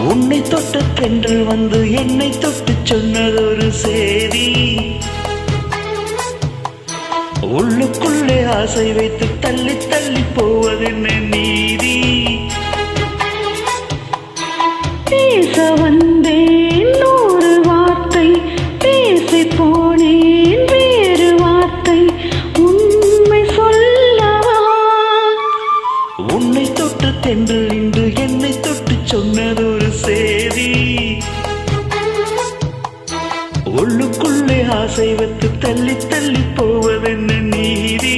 உன்னை தொட்ட தென்றல் வந்து என்னை தொட்டு சொன்னதொரு சேதி. உள்ளுக்குள்ளே ஆசை வைத்து தள்ளி தள்ளி போவதென்ன நீதி. பேச வந்தேன் நூறு வார்த்தை, பேசி போனேன் வேறு வார்த்தை, உண்மை சொல்லவா? உன்னை தொட்ட தென்றல் இன்று என்னை தொட்டு சொன்னதொரு சேதி. உள்ளுக்குள்ளே ஆசை வைத்து தள்ளி தள்ளி போவதென்ன நீதி.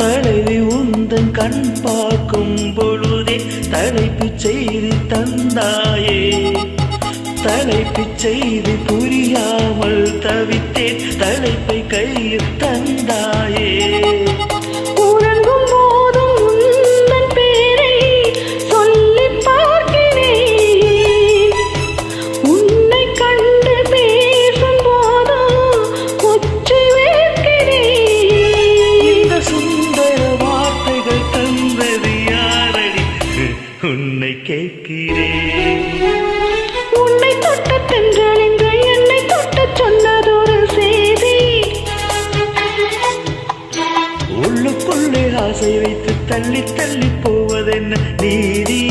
தலைவி உந்தன் கண் பார்க்கும் பொழுதே தலைப்புச் செய்தி தந்தாயே. தலைப்புச் செய்தி புரியாமல் தவித்தேன், தலைப்பை கையில் தந்தாயே. உறங்கும் போதும் உந்தன் பேரை சொல்லி பார்க்கிறேன், உன்னை கண்டு பேசும் போதும் கொச்சி வைக்கிறேன். இந்த சுந்தர வார்த்தைகள் தந்தது யாரடி, உன்னை கேட்கிறேன். உன்னை தொட்ட தென்றல் என்று என்னை தொட்டு சொன்னதொரு செய்தி. உள்ளுக்குள்ளே ஆசை வைத்து தள்ளி தள்ளி போவதென்ன நீதி.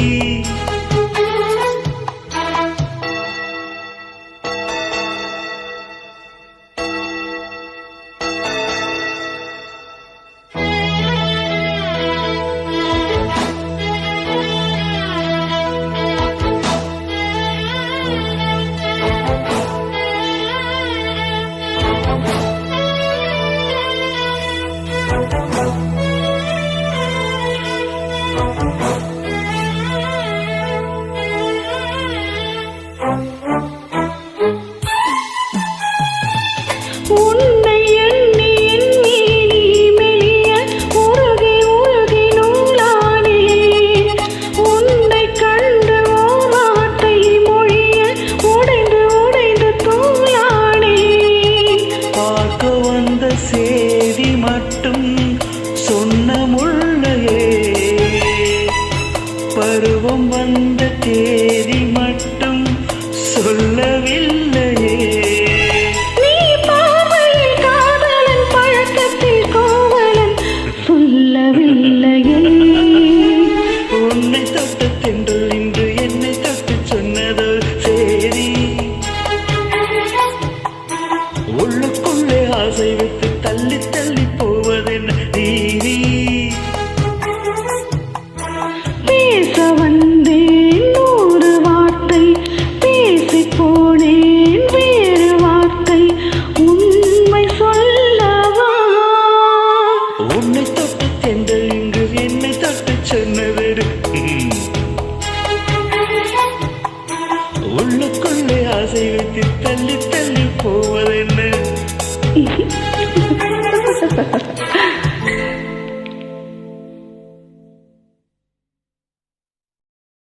உன்னை எண்ணி எண்ணி நீ மெலிய உருகி உருகி நூலானேன், உன்னை கண்டு ஓவார்த்தை மொழிய உடைந்து உடைந்து தூளானேன். பார்க்க வந்த சேதி மட்டும் சொன்ன முள்ளையே, பருவம் வந்த தேதி மட்டும் சொல்லவில்லையே. நீ பார்வையில் காதலன், பழக்கத்தில் கோவலன் சொல்லவில்லையே. உன்னை தொட்ட தென்றல் இன்று என்னை தொட்டு சொன்னதோ சேரி. உள்ளுக்குள்ளே ஆசை வைத்து தள்ளி தள்ளி போவதென்ன நீதி. பேச வந்தேன் நூறு வார்த்தை, பேசி போனேன் வேறு வார்த்தை, உண்மை சொல்லவா? உன்னை தொட்ட தென்றல் இன்று என்னை தொட்டு சொன்னதொரு உள்ளுக்குள்ளே ஆசை வைத்து தள்ளி தள்ளி போவதென்ன